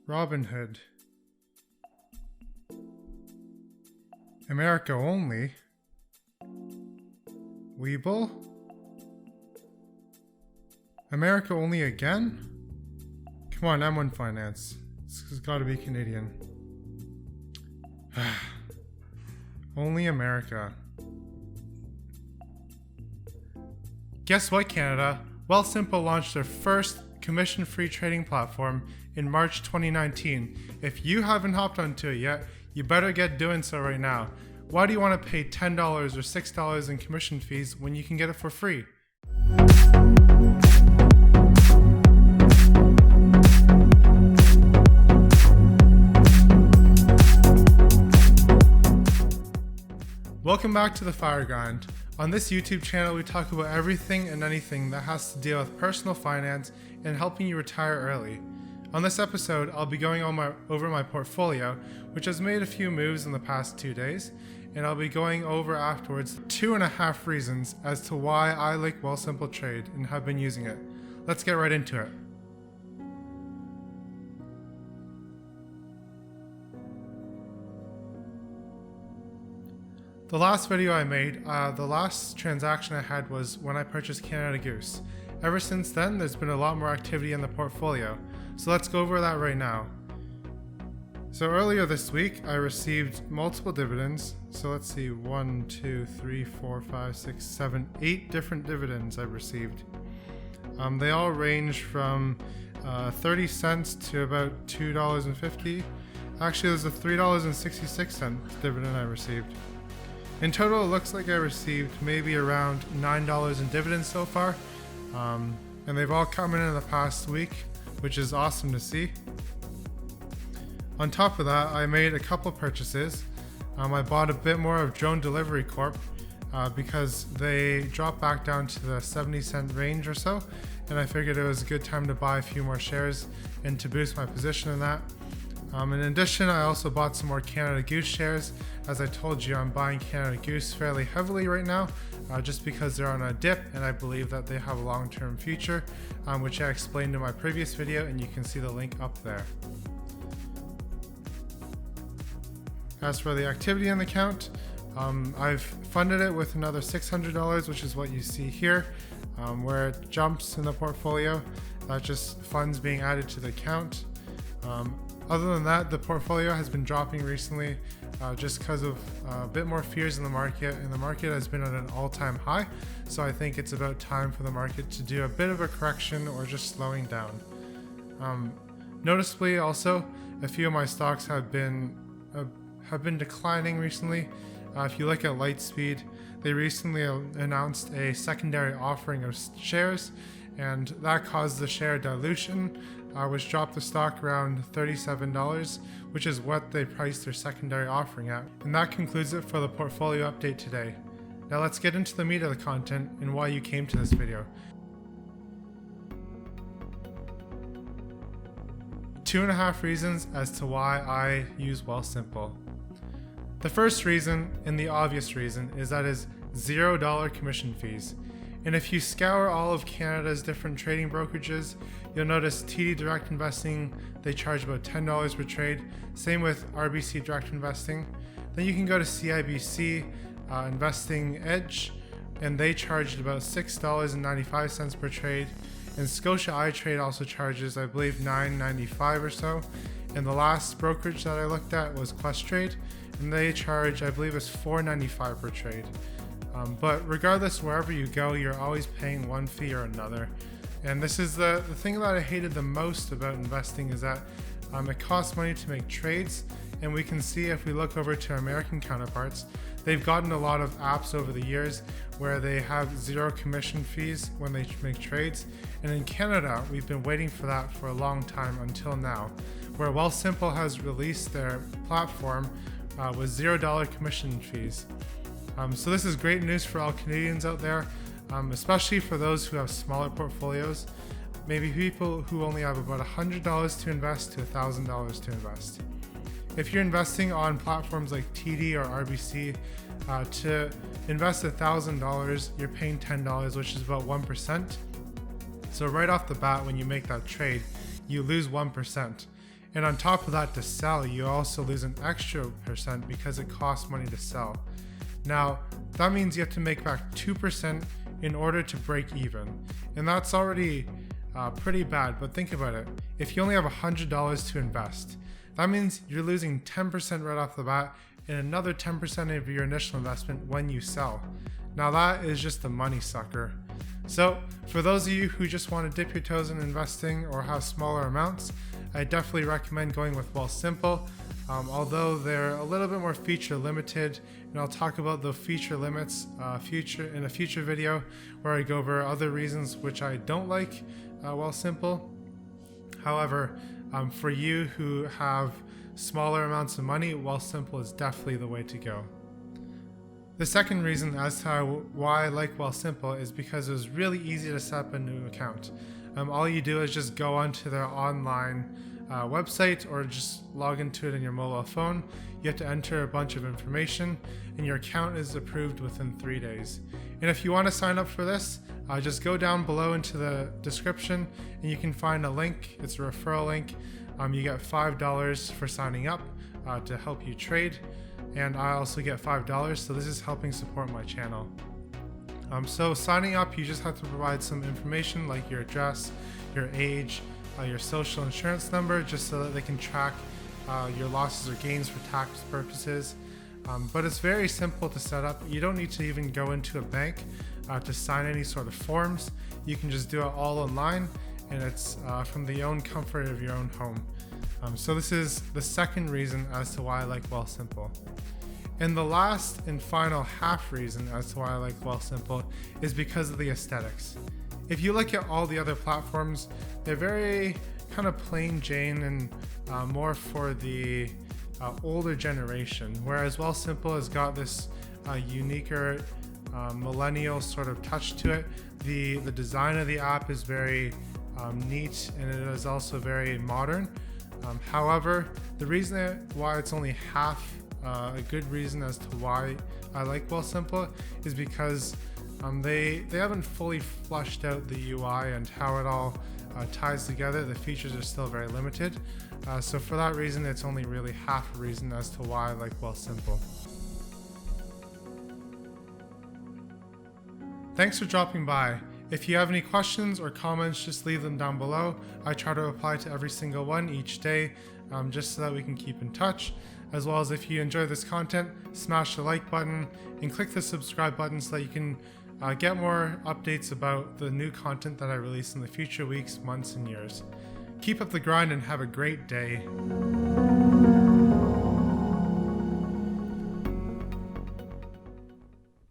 Robinhood. America only. Webull. America only again? Come on, M1 Finance. This has got to be Canadian. Only America. Guess what, Canada? Wealthsimple launched their first commission-free trading platform in March 2019. If you haven't hopped onto it yet, you better get doing so right now. Why do you want to pay $10 or $6 in commission fees when you can get it for free? Welcome back to The Fire Grind. On this YouTube channel, we talk about everything and anything that has to deal with personal finance and helping you retire early. On this episode, I'll be going over my portfolio, which has made a few moves in the past 2 days, and I'll be going over afterwards 2.5 reasons as to why I like Wealthsimple Trade and have been using it. Let's get right into it. The last video I made, the last transaction I had was when I purchased Canada Goose. Ever since then, there's been a lot more activity in the portfolio. So let's go over that right now. So earlier this week, I received multiple dividends. So let's see, 1, 2, 3, 4, 5, 6, 7, 8 different dividends I've received. They all range from 30 cents to about $2.50. Actually, there's a $3.66 dividend I received. In total, it looks like I received maybe around $9 in dividends so far, and they've all come in the past week, which is awesome to see. On top of that, I made a couple purchases. I bought a bit more of Drone Delivery Corp because they dropped back down to the 70-cent range or so, and I figured it was a good time to buy a few more shares and to boost my position in that. In addition, I also bought some more Canada Goose shares. As I told you, I'm buying Canada Goose fairly heavily right now, just because they're on a dip and I believe that they have a long-term future, which I explained in my previous video, and you can see the link up there. As for the activity in the account, I've funded it with another $600, which is what you see here, where it jumps in the portfolio. That's just funds being added to the account. Other than that, the portfolio has been dropping recently just because of a bit more fears in the market, and the market has been at an all-time high. So I think it's about time for the market to do a bit of a correction or just slowing down. Noticeably also, a few of my stocks have been declining recently. If you look at Lightspeed, they recently announced a secondary offering of shares, and that caused the share dilution, which dropped the stock around $37, which is what they priced their secondary offering at. And that concludes it for the portfolio update today. Now let's get into the meat of the content and why you came to this video. 2.5 reasons as to why I use Wealthsimple. The first reason, and the obvious reason, is that it's $0 commission fees. And if you scour all of Canada's different trading brokerages, you'll notice TD Direct Investing, they charge about $10 per trade. Same with RBC Direct Investing. Then you can go to CIBC Investing Edge, and they charge about $6.95 per trade. And Scotia iTrade also charges, I believe, $9.95 or so. And the last brokerage that I looked at was Questrade, and they charge, I believe, it's $4.95 per trade. But regardless, wherever you go, you're always paying one fee or another. And this is the thing that I hated the most about investing, is that it costs money to make trades. And we can see, if we look over to American counterparts, they've gotten a lot of apps over the years where they have 0 commission fees when they make trades. And in Canada, we've been waiting for that for a long time until now, where Wealthsimple has released their platform with $0 commission fees. So this is great news for all Canadians out there, especially for those who have smaller portfolios, maybe people who only have about $100 to invest to $1,000 to invest. If you're investing on platforms like TD or RBC, to invest $1,000, you're paying $10, which is about 1%. So right off the bat, when you make that trade, you lose 1%. And on top of that, to sell, you also lose an extra percent because it costs money to sell. Now, that means you have to make back 2% in order to break even. And that's already pretty bad, but think about it. If you only have $100 to invest, that means you're losing 10% right off the bat and another 10% of your initial investment when you sell. Now that is just a money sucker. So for those of you who just want to dip your toes in investing or have smaller amounts, I definitely recommend going with Wealthsimple. Although they're a little bit more feature limited, and I'll talk about the feature limits in a future video where I go over other reasons which I don't like Wealthsimple. However, for you who have smaller amounts of money, Wealthsimple is definitely the way to go. The second reason as to why I like Wealthsimple is because it was really easy to set up a new account. All you do is just go onto their online website or just log into it in your mobile phone. You have to enter a bunch of information and your account is approved within 3 days. And if you want to sign up for this, just go down below into the description and you can find a link. It's a referral link. You get $5 for signing up to help you trade, and I also get $5, so this is helping support my channel. So signing up, you just have to provide some information like your address, your age, your social insurance number, just so that they can track your losses or gains for tax purposes. But it's very simple to set up. You don't need to even go into a bank to sign any sort of forms. You can just do it all online, and it's from the own comfort of your own home. So this is the second reason as to why I like Wealthsimple. And the last and final half reason as to why I like Wealthsimple is because of the aesthetics. If you look at all the other platforms, they're very kind of plain Jane and more for the older generation, whereas Wealthsimple has got this uniquer millennial sort of touch to it. The design of the app is very neat, and it is also very modern. However, the reason why it's only half a good reason as to why I like Wealthsimple is because they haven't fully fleshed out the UI and how it all ties together. The features are still very limited. So for that reason, it's only really half a reason as to why I like Wealthsimple. Thanks for dropping by. If you have any questions or comments, just leave them down below. I try to reply to every single one each day, just so that we can keep in touch. As well as if you enjoy this content, smash the like button and click the subscribe button so that you can get more updates about the new content that I release in the future weeks, months, and years. Keep up the grind and have a great day.